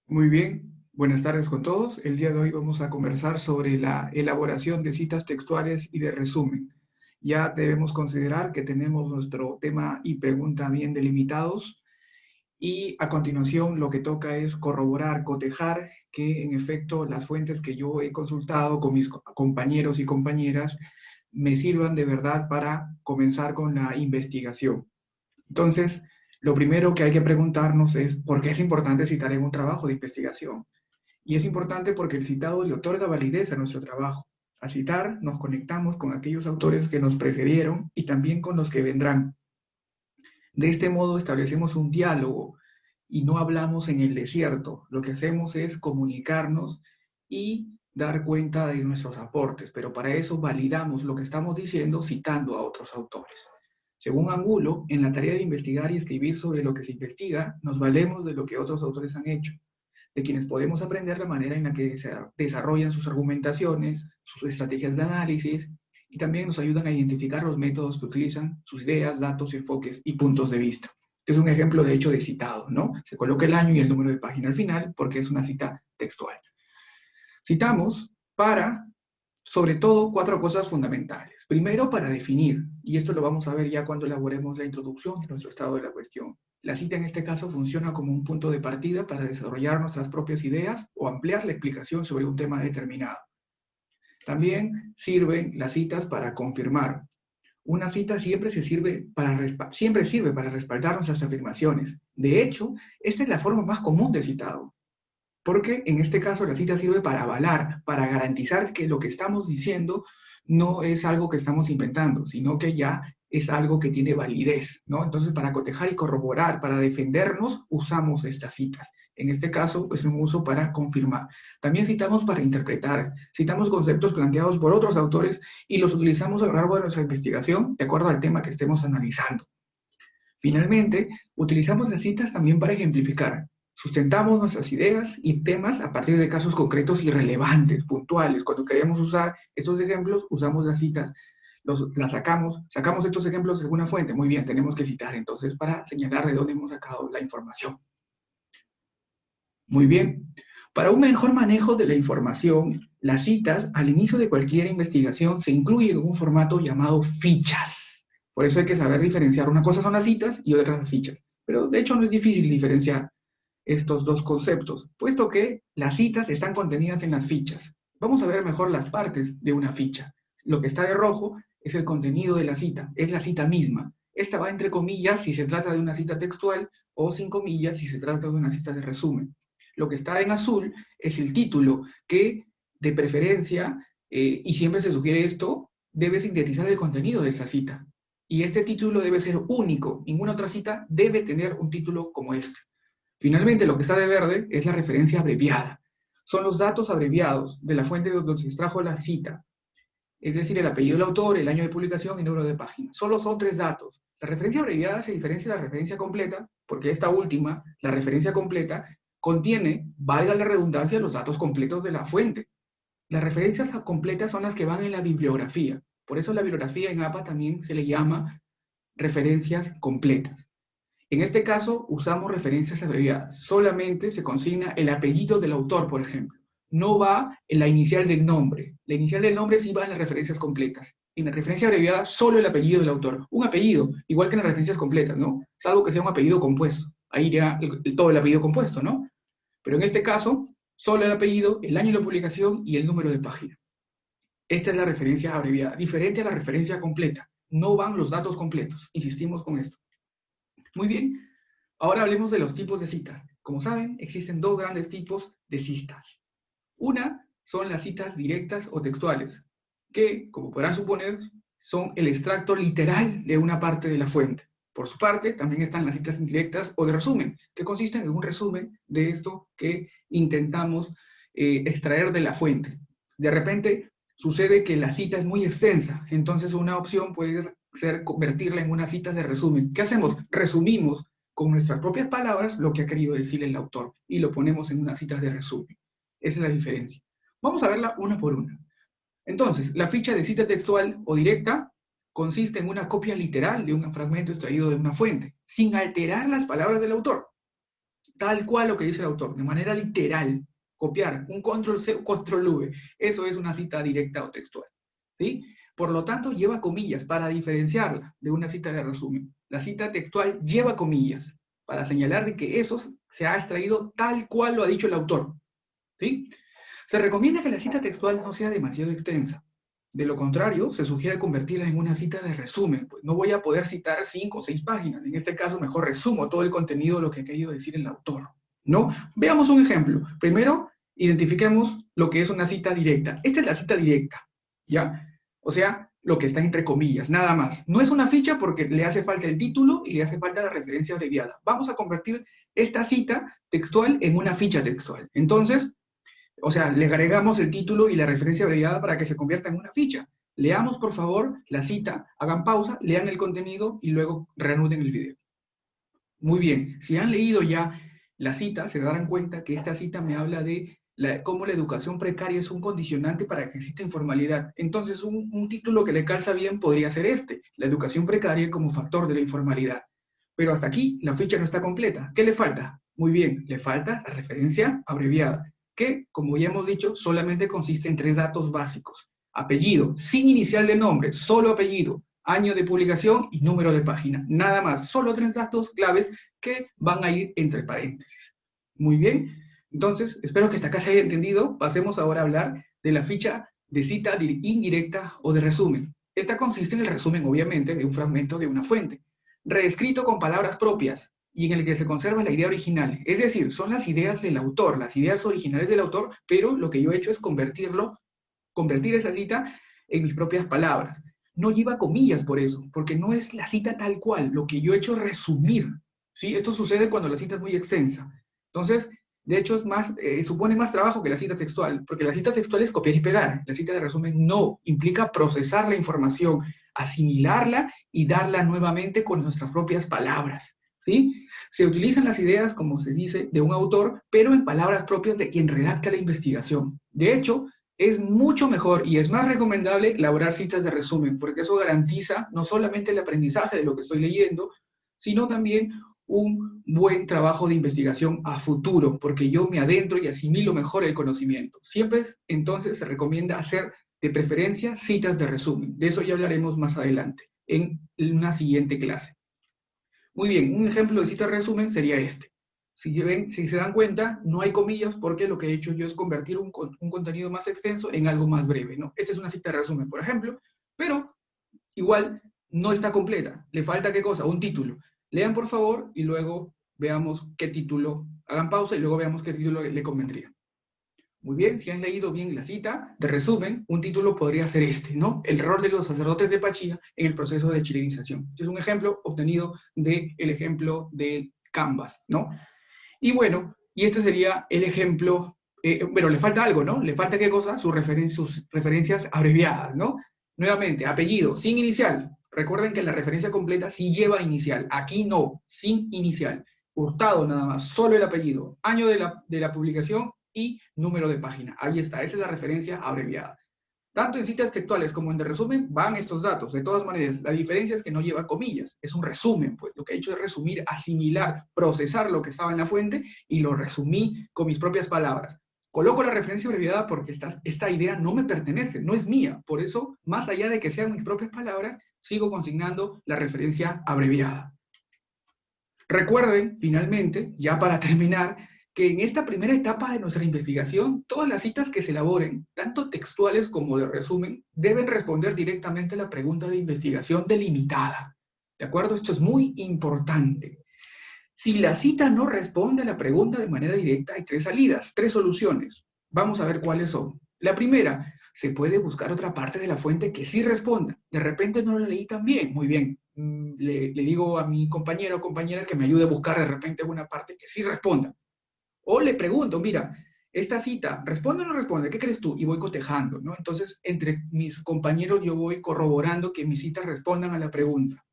Muy bien, buenas tardes con todos. El día de hoy vamos a conversar sobre la elaboración de citas textuales y de resumen. Ya debemos considerar que tenemos nuestro tema y pregunta bien delimitados y a continuación lo que toca es corroborar, cotejar que en efecto las fuentes que yo he consultado con mis compañeros y compañeras me sirvan de verdad para comenzar con la investigación. Entonces, lo primero que hay que preguntarnos es por qué es importante citar en un trabajo de investigación. Y es importante porque el citado le otorga validez a nuestro trabajo. Al citar, nos conectamos con aquellos autores que nos precedieron y también con los que vendrán. De este modo establecemos un diálogo y no hablamos en el desierto. Lo que hacemos es comunicarnos y dar cuenta de nuestros aportes, pero para eso validamos lo que estamos diciendo citando a otros autores. Según Angulo, en la tarea de investigar y escribir sobre lo que se investiga, nos valemos de lo que otros autores han hecho, de quienes podemos aprender la manera en la que se desarrollan sus argumentaciones, sus estrategias de análisis, y también nos ayudan a identificar los métodos que utilizan, sus ideas, datos, enfoques y puntos de vista. Este es un ejemplo, de hecho, de citado, ¿no? Se coloca el año y el número de página al final porque es una cita textual. Citamos para, sobre todo, cuatro cosas fundamentales. Primero, para definir, y esto lo vamos a ver ya cuando elaboremos la introducción de nuestro estado de la cuestión. La cita en este caso funciona como un punto de partida para desarrollar nuestras propias ideas o ampliar la explicación sobre un tema determinado. También sirven las citas para confirmar. Una cita siempre sirve para respaldar nuestras afirmaciones. De hecho, esta es la forma más común de citado, porque en este caso la cita sirve para avalar, para garantizar que lo que estamos diciendo no es algo que estamos inventando, sino que ya es algo que tiene validez, ¿no? Entonces, para cotejar y corroborar, para defendernos, usamos estas citas. En este caso, es un uso para confirmar. También citamos para interpretar, citamos conceptos planteados por otros autores y los utilizamos a lo largo de nuestra investigación de acuerdo al tema que estemos analizando. Finalmente, utilizamos las citas también para ejemplificar. Sustentamos nuestras ideas y temas a partir de casos concretos y relevantes, puntuales. Cuando queremos usar estos ejemplos, usamos las citas, las sacamos estos ejemplos de alguna fuente. Muy bien, tenemos que citar entonces para señalar de dónde hemos sacado la información. Muy bien. Para un mejor manejo de la información, las citas al inicio de cualquier investigación se incluyen en un formato llamado fichas. Por eso hay que saber diferenciar. Una cosa son las citas y otra las fichas. Pero de hecho no es difícil diferenciar estos dos conceptos, puesto que las citas están contenidas en las fichas. Vamos a ver mejor las partes de una ficha. Lo que está de rojo es el contenido de la cita, es la cita misma. Esta va entre comillas si se trata de una cita textual o sin comillas si se trata de una cita de resumen. Lo que está en azul es el título, que de preferencia, y siempre se sugiere esto, debe sintetizar el contenido de esa cita. Y este título debe ser único. Ninguna otra cita debe tener un título como este. Finalmente, lo que está de verde es la referencia abreviada. Son los datos abreviados de la fuente donde se extrajo la cita, es decir, el apellido del autor, el año de publicación y número de página. Solo son tres datos. La referencia abreviada se diferencia de la referencia completa, porque esta última, la referencia completa, contiene, valga la redundancia, los datos completos de la fuente. Las referencias completas son las que van en la bibliografía. Por eso la bibliografía en APA también se le llama referencias completas. En este caso, usamos referencias abreviadas. Solamente se consigna el apellido del autor, por ejemplo. No va en la inicial del nombre. La inicial del nombre sí va en las referencias completas. En la referencia abreviada, solo el apellido del autor. Un apellido, igual que en las referencias completas, ¿no? Salvo que sea un apellido compuesto. Ahí iría todo el apellido compuesto, ¿no? Pero en este caso, solo el apellido, el año de la publicación y el número de página. Esta es la referencia abreviada, diferente a la referencia completa. No van los datos completos. Insistimos con esto. Muy bien, ahora hablemos de los tipos de citas. Como saben, existen dos grandes tipos de citas. Una son las citas directas o textuales, que, como podrán suponer, son el extracto literal de una parte de la fuente. Por su parte, también están las citas indirectas o de resumen, que consisten en un resumen de esto que intentamos extraer de la fuente. De repente, sucede que la cita es muy extensa, entonces una opción puede ser convertirla en una cita de resumen. ¿Qué hacemos? Resumimos con nuestras propias palabras lo que ha querido decir el autor y lo ponemos en una cita de resumen. Esa es la diferencia. Vamos a verla una por una. Entonces, la ficha de cita textual o directa consiste en una copia literal de un fragmento extraído de una fuente, sin alterar las palabras del autor. tal cual lo que dice el autor, de manera literal, copiar, un control C, un control V, eso es una cita directa o textual, ¿sí? Por lo tanto, lleva comillas para diferenciarla de una cita de resumen. La cita textual lleva comillas para señalar de que eso se ha extraído tal cual lo ha dicho el autor, ¿sí? Se recomienda que la cita textual no sea demasiado extensa. De lo contrario, se sugiere convertirla en una cita de resumen, pues no voy a poder citar 5 o 6 páginas. En este caso, mejor resumo todo el contenido de lo que ha querido decir el autor, ¿no? Veamos un ejemplo. Primero, identifiquemos lo que es una cita directa. Esta es la cita directa, ¿ya? O sea, lo que está entre comillas, nada más. No es una ficha porque le hace falta el título y le hace falta la referencia abreviada. Vamos a convertir esta cita textual en una ficha textual. Entonces, o sea, le agregamos el título y la referencia abreviada para que se convierta en una ficha. Leamos, por favor, la cita, hagan pausa, lean el contenido y luego reanuden el video. Muy bien, si han leído ya la cita, se darán cuenta que esta cita me habla de cómo la educación precaria es un condicionante para que exista informalidad. Entonces, un título que le calza bien podría ser este, la educación precaria como factor de la informalidad. Pero hasta aquí la ficha no está completa. ¿Qué le falta? Muy bien, le falta la referencia abreviada, que, como ya hemos dicho, solamente consiste en 3 datos básicos. Apellido, sin inicial de nombre, solo apellido, año de publicación y número de página. Nada más, solo 3 datos claves que van a ir entre paréntesis. Muy bien, entonces, espero que hasta acá se haya entendido. Pasemos ahora a hablar de la ficha de cita indirecta o de resumen. Esta consiste en el resumen, obviamente, de un fragmento de una fuente, reescrito con palabras propias y en el que se conserva la idea original. Es decir, son las ideas del autor, las ideas originales del autor, pero lo que yo he hecho es convertir esa cita en mis propias palabras. No lleva comillas por eso, porque no es la cita tal cual. Lo que yo he hecho es resumir, ¿sí? Esto sucede cuando la cita es muy extensa. Entonces, de hecho, supone más trabajo que la cita textual, porque la cita textual es copiar y pegar. La cita de resumen no, implica procesar la información, asimilarla y darla nuevamente con nuestras propias palabras, ¿sí? Se utilizan las ideas, como se dice, de un autor, pero en palabras propias de quien redacta la investigación. De hecho, es mucho mejor y es más recomendable elaborar citas de resumen, porque eso garantiza no solamente el aprendizaje de lo que estoy leyendo, sino también un buen trabajo de investigación a futuro, porque yo me adentro y asimilo mejor el conocimiento. Siempre, entonces, se recomienda hacer, de preferencia, citas de resumen. De eso ya hablaremos más adelante, en una siguiente clase. Muy bien, un ejemplo de cita de resumen sería este. Si se dan cuenta, no hay comillas porque lo que he hecho yo es convertir un contenido más extenso en algo más breve, ¿no? Esta es una cita de resumen, por ejemplo, pero igual no está completa. Le falta ¿qué cosa? Un título. Lean, por favor, y luego veamos qué título, hagan pausa y luego veamos qué título le convendría. Muy bien, si han leído bien la cita, de resumen, un título podría ser este, ¿no? El rol de los sacerdotes de Pachía en el proceso de chilenización. Este es un ejemplo obtenido del ejemplo de Canvas, ¿no? Y bueno, y este sería el ejemplo, pero le falta algo, ¿no? Le falta ¿qué cosa? Sus referencias abreviadas, ¿no? Nuevamente, apellido, sin inicial. Recuerden que la referencia completa sí lleva inicial. Aquí no, sin inicial. Hurtado nada más, solo el apellido, año de la publicación y número de página. Ahí está, esa es la referencia abreviada. Tanto en citas textuales como en de resumen van estos datos. De todas maneras, la diferencia es que no lleva comillas. Es un resumen, pues. Lo que he hecho es resumir, asimilar, procesar lo que estaba en la fuente y lo resumí con mis propias palabras. Coloco la referencia abreviada porque esta idea no me pertenece, no es mía. Por eso, más allá de que sean mis propias palabras, sigo consignando la referencia abreviada. Recuerden, finalmente, ya para terminar, que en esta primera etapa de nuestra investigación, todas las citas que se elaboren, tanto textuales como de resumen, deben responder directamente a la pregunta de investigación delimitada. ¿De acuerdo? Esto es muy importante. Si la cita no responde a la pregunta de manera directa, hay 3 salidas, 3 soluciones. Vamos a ver cuáles son. La primera, se puede buscar otra parte de la fuente que sí responda. De repente no la leí tan bien. Muy bien. Le digo a mi compañero o compañera que me ayude a buscar de repente una parte que sí responda. O le pregunto, mira, esta cita, ¿responde o no responde? ¿Qué crees tú? Y voy cotejando, ¿no? Entonces, entre mis compañeros yo voy corroborando que mis citas respondan a la pregunta.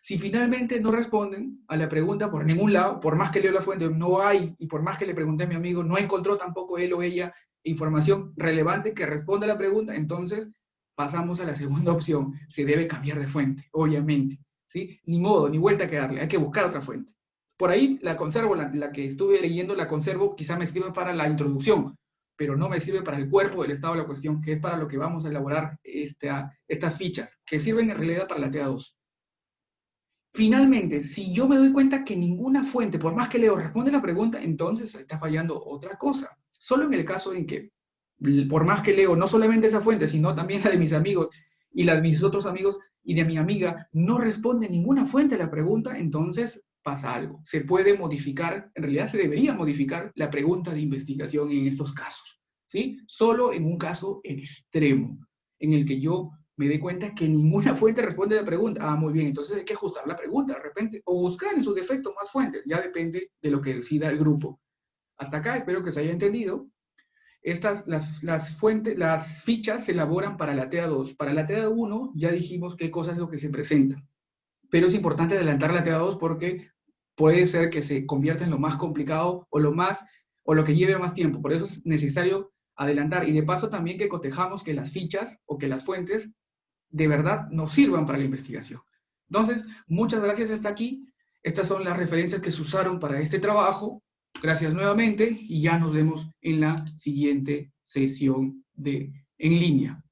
Si finalmente no responden a la pregunta por ningún lado, por más que leo la fuente, no hay, y por más que le pregunté a mi amigo, no encontró tampoco él o ella información relevante que responda a la pregunta, entonces pasamos a la segunda opción. Se debe cambiar de fuente, obviamente, ¿sí? Ni modo, ni vuelta que darle, hay que buscar otra fuente. Por ahí la conservo, la que estuve leyendo la conservo, quizá me sirva para la introducción, pero no me sirve para el cuerpo del estado de la cuestión, que es para lo que vamos a elaborar estas fichas, que sirven en realidad para la TA2. Finalmente, si yo me doy cuenta que ninguna fuente, por más que leo, responde la pregunta, entonces está fallando otra cosa. Solo en el caso en que, por más que leo, no solamente esa fuente, sino también la de mis amigos y la de mis otros amigos y de mi amiga, no responde ninguna fuente a la pregunta, entonces pasa algo. Se puede modificar, en realidad se debería modificar la pregunta de investigación en estos casos, ¿sí? Solo en un caso extremo, en el que yo me dé cuenta que ninguna fuente responde a la pregunta. Ah, muy bien, entonces hay que ajustar la pregunta de repente, o buscar en su defecto más fuentes, ya depende de lo que decida el grupo. Hasta acá espero que se haya entendido. Las fichas se elaboran para la TA2. Para la TA1 ya dijimos qué cosa es lo que se presenta. Pero es importante adelantar la TA2 porque puede ser que se convierta en lo más complicado o lo que lleve más tiempo. Por eso es necesario adelantar. Y de paso también que cotejamos que las fichas o que las fuentes de verdad nos sirvan para la investigación. Entonces, muchas gracias hasta aquí. Estas son las referencias que se usaron para este trabajo. Gracias nuevamente y ya nos vemos en la siguiente sesión en línea.